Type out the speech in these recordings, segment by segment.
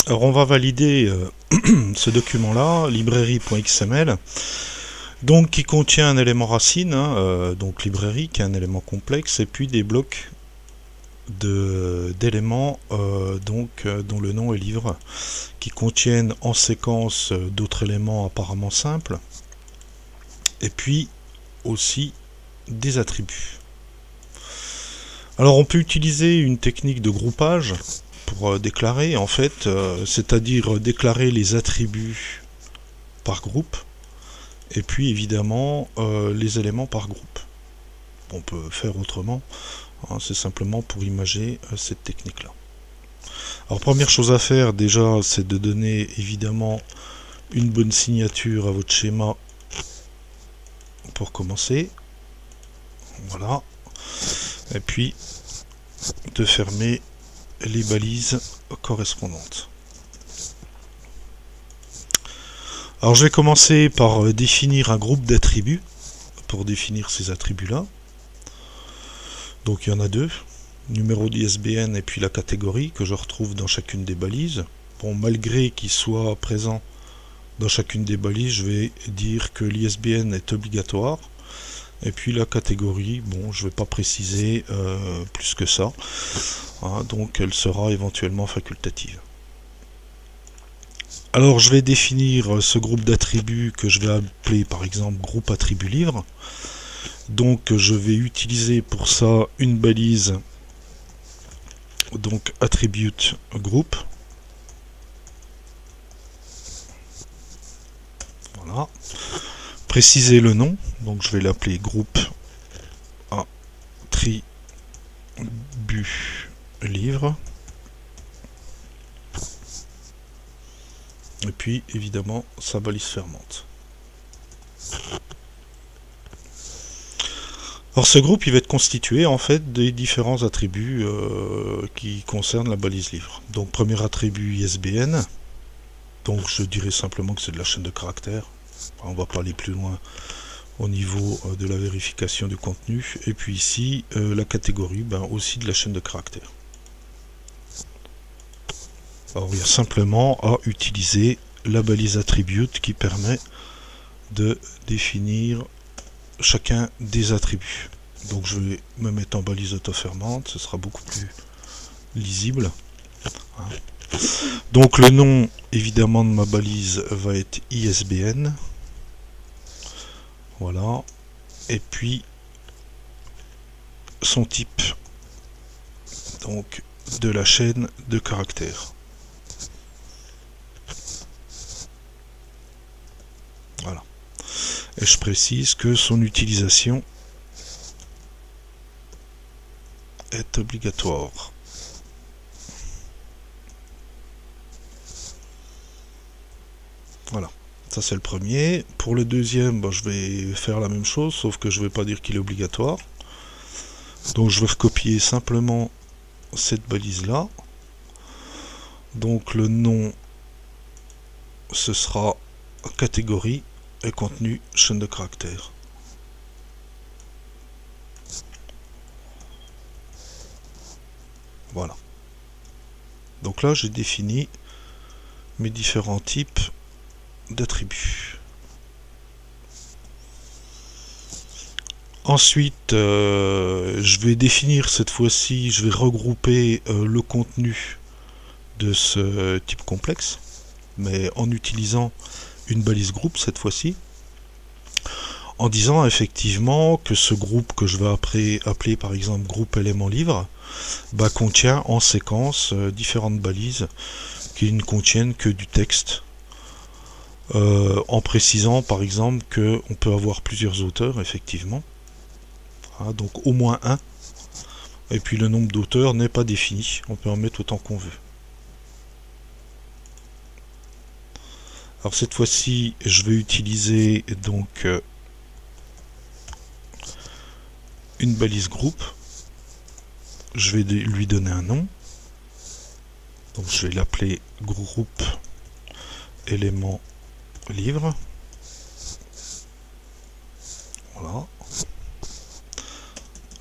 Alors on va valider ce document-là, librairie.xml, donc qui contient un élément racine, donc librairie, qui est un élément complexe, et puis des blocs d'éléments dont le nom est livre, qui contiennent en séquence d'autres éléments apparemment simples, et puis aussi des attributs. Alors on peut utiliser une technique de groupage pour déclarer, en fait, c'est-à-dire déclarer les attributs par groupe, et puis évidemment les éléments par groupe. On peut faire autrement, hein, c'est simplement pour imager cette technique-là. Alors première chose à faire déjà, c'est de donner évidemment une bonne signature à votre schéma pour commencer. Voilà. Et puis de fermer les balises correspondantes. Alors je vais commencer par définir un groupe d'attributs pour définir ces attributs-là. Donc il y en a deux, numéro d'ISBN et puis la catégorie que je retrouve dans chacune des balises. Bon, malgré qu'il soit présent dans chacune des balises, je vais dire que l'ISBN est obligatoire. Et puis la catégorie, bon, je ne vais pas préciser plus que ça. Hein, donc elle sera éventuellement facultative. Alors je vais définir ce groupe d'attributs que je vais appeler par exemple groupe attribut livre. Donc je vais utiliser pour ça une balise, donc attribute group. Voilà. Préciser le nom, donc je vais l'appeler groupe attribut livre. Et puis évidemment sa balise fermante. Alors ce groupe il va être constitué en fait des différents attributs qui concernent la balise livre. Donc premier attribut ISBN, donc je dirais simplement que c'est de la chaîne de caractères. On ne va pas aller plus loin au niveau de la vérification du contenu. Et puis ici la catégorie, aussi de la chaîne de caractères. Alors il y a simplement à utiliser la balise attribute qui permet de définir chacun des attributs. Donc je vais me mettre en balise auto-fermante, ce sera beaucoup plus lisible. Donc le nom évidemment de ma balise va être ISBN. Voilà. Et puis son type, donc de la chaîne de caractères. Voilà. Et je précise que son utilisation est obligatoire. Voilà, ça c'est le premier. Pour le deuxième, je vais faire la même chose, sauf que je ne vais pas dire qu'il est obligatoire. Donc je vais recopier simplement cette balise là. Donc le nom, ce sera catégorie et contenu chaîne de caractères. Voilà. Donc là j'ai défini mes différents types d'attributs. Ensuite, je vais définir cette fois-ci, je vais regrouper le contenu de ce type complexe, mais en utilisant une balise groupe cette fois-ci, en disant effectivement que ce groupe que je vais appeler par exemple groupe élément livre, contient en séquence différentes balises qui ne contiennent que du texte, en précisant par exemple qu'on peut avoir plusieurs auteurs effectivement, donc au moins un, et puis le nombre d'auteurs n'est pas défini, on peut en mettre autant qu'on veut. Alors cette fois-ci je vais utiliser donc une balise groupe, je vais lui donner un nom, donc je vais l'appeler groupe élément livre. Voilà.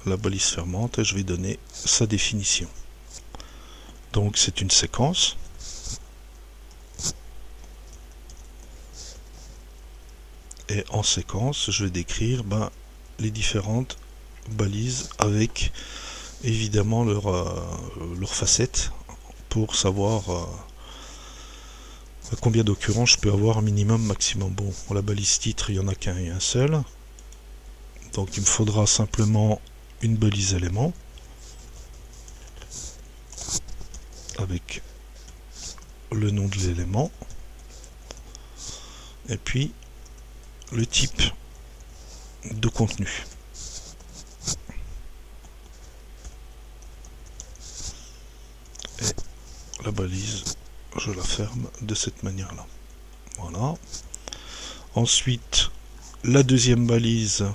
La balise fermante et je vais donner sa définition. Donc c'est une séquence. Et en séquence, je vais décrire les différentes balises avec évidemment leurs facettes pour savoir combien d'occurrences je peux avoir minimum, maximum. Bon, pour la balise titre, il n'y en a qu'un et un seul. Donc il me faudra simplement une balise élément avec le nom de l'élément et puis le type de contenu. Et la balise, je la ferme de cette manière-là. Voilà. Ensuite, la deuxième balise,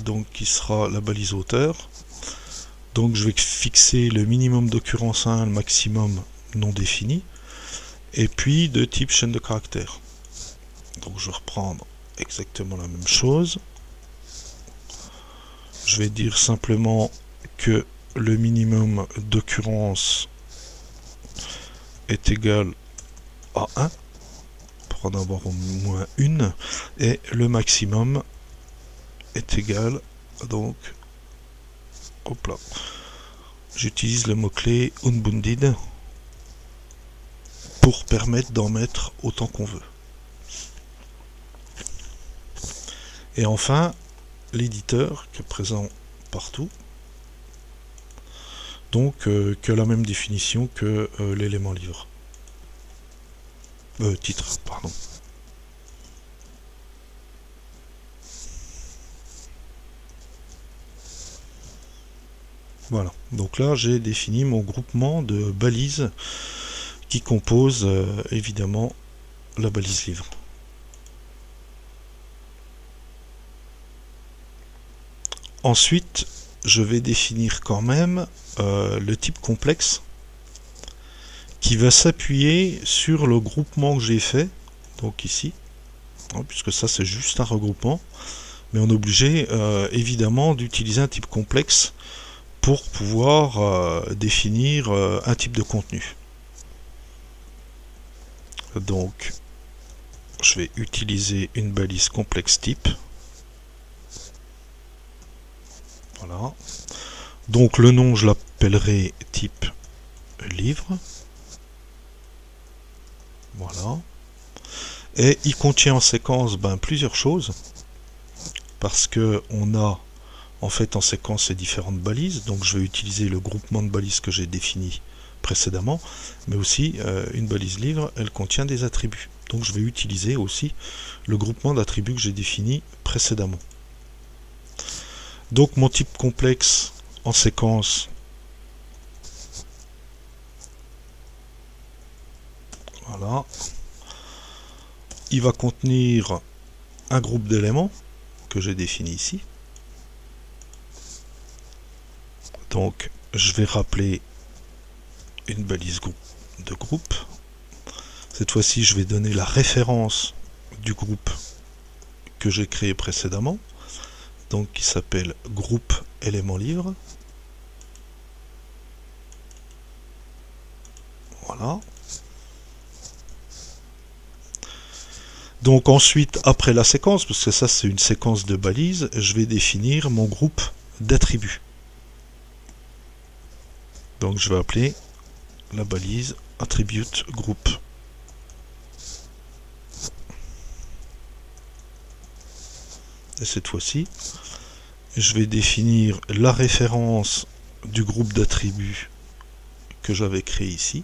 donc qui sera la balise auteur. Donc je vais fixer le minimum d'occurrence 1, le maximum non défini, et puis de type chaîne de caractères. Donc je vais reprendre exactement la même chose. Je vais dire simplement que le minimum d'occurrence est égal à 1, pour en avoir au moins une, et le maximum est égal, donc, hop là, j'utilise le mot-clé unbounded pour permettre d'en mettre autant qu'on veut. Et enfin, l'éditeur qui est présent partout, donc qui a la même définition que l'élément livre. Titre, pardon. Voilà, donc là j'ai défini mon groupement de balises qui compose évidemment la balise livre. Ensuite, je vais définir quand même le type complexe qui va s'appuyer sur le groupement que j'ai fait, donc ici, puisque ça c'est juste un regroupement, mais on est obligé évidemment d'utiliser un type complexe pour pouvoir définir un type de contenu. Donc, je vais utiliser une balise complexe type. Voilà. Donc le nom, je l'appellerai type livre. Voilà. Et il contient en séquence plusieurs choses, parce que on a en fait en séquence ces différentes balises. Donc je vais utiliser le groupement de balises que j'ai défini précédemment, mais aussi une balise livre, elle contient des attributs. Donc je vais utiliser aussi le groupement d'attributs que j'ai défini précédemment. Donc mon type complexe en séquence, voilà, il va contenir un groupe d'éléments que j'ai défini ici. Donc je vais rappeler une balise de groupe. Cette fois-ci, je vais donner la référence du groupe que j'ai créé précédemment, donc qui s'appelle groupe éléments livre. Voilà. Donc ensuite, après la séquence, parce que ça c'est une séquence de balises, je vais définir mon groupe d'attributs. Donc je vais appeler la balise attribute group. Et cette fois-ci, je vais définir la référence du groupe d'attributs que j'avais créé ici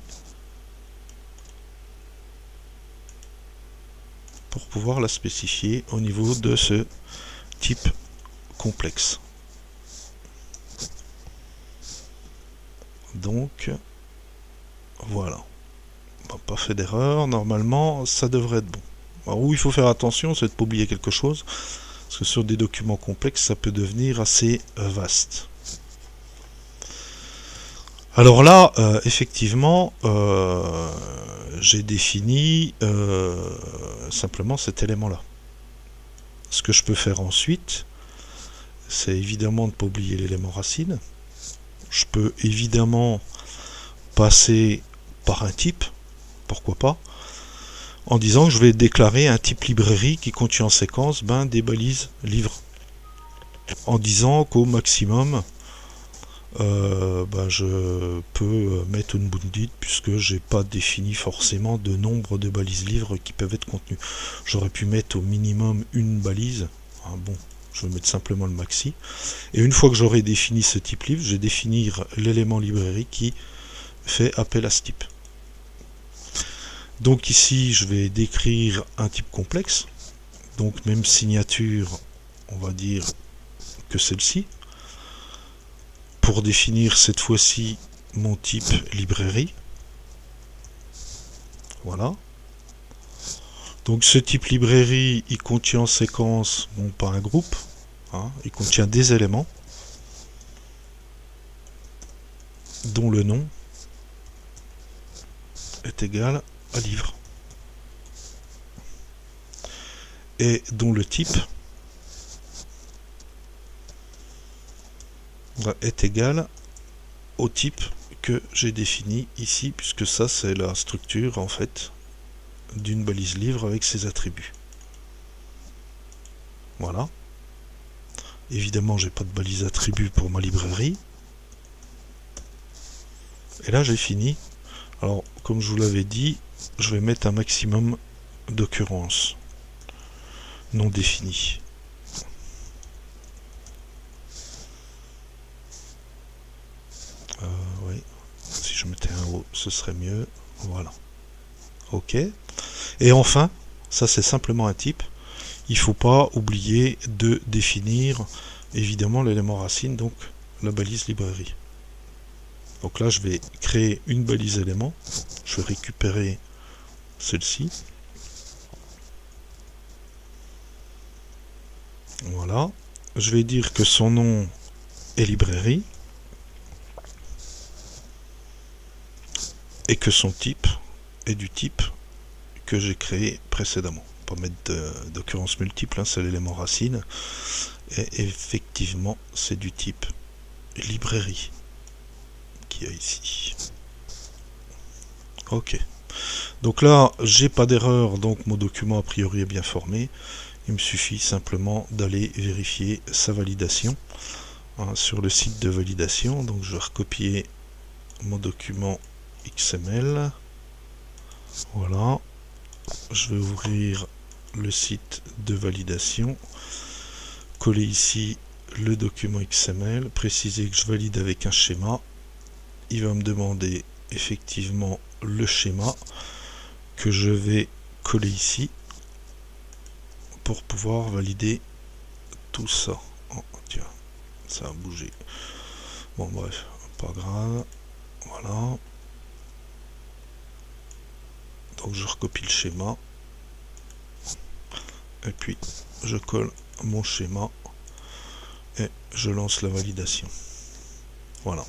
pour pouvoir la spécifier au niveau de ce type complexe. Donc voilà, pas fait d'erreur, normalement ça devrait être bon. Alors, où il faut faire attention, c'est de ne pas oublier quelque chose, parce que sur des documents complexes ça peut devenir assez vaste. Alors là, effectivement, j'ai défini simplement cet élément-là. Ce que je peux faire ensuite, c'est évidemment de ne pas oublier l'élément racine. Je peux évidemment passer par un type, pourquoi pas. en disant que je vais déclarer un type librairie qui contient en séquence des balises livres, en disant qu'au maximum je peux mettre une bounded puisque j'ai pas défini forcément de nombre de balises livres qui peuvent être contenues. J'aurais pu mettre au minimum une balise. Bon, je vais mettre simplement le maxi. Et une fois que j'aurai défini ce type livre, je vais définir l'élément librairie qui fait appel à ce type. Donc ici, je vais décrire un type complexe. Donc même signature, on va dire que celle-ci. Pour définir cette fois-ci mon type librairie. Voilà. Donc ce type librairie, il contient en séquence, bon pas un groupe, il contient des éléments dont le nom est égal à livre et dont le type est égal au type que j'ai défini ici, puisque ça c'est la structure en fait d'une balise livre avec ses attributs. Voilà. Évidemment, j'ai pas de balise attribut pour ma librairie. Et là, j'ai fini. Alors, comme je vous l'avais dit, je vais mettre un maximum d'occurrences non définies. Oui, si je mettais un O, ce serait mieux. Voilà. OK. Et enfin, ça c'est simplement un type. Il ne faut pas oublier de définir évidemment l'élément racine, donc la balise librairie. Donc là, je vais créer une balise élément. Je vais récupérer celle-ci. Voilà. Je vais dire que son nom est librairie et que son type est du type que j'ai créé précédemment. Pas mettre d'occurrence multiple, c'est l'élément racine. Et effectivement, c'est du type librairie qu'il y a ici. Ok. Donc là, j'ai pas d'erreur, donc mon document a priori est bien formé. Il me suffit simplement d'aller vérifier sa validation sur le site de validation. Donc je vais recopier mon document XML. Voilà. Je vais ouvrir le site de validation, coller ici le document XML, préciser que je valide avec un schéma. Il va me demander effectivement le schéma que je vais coller ici pour pouvoir valider tout ça. Oh, tiens, ça a bougé. Bon, bref, pas grave. Voilà. Donc je recopie le schéma. Et puis je colle mon schéma et je lance la validation. Voilà.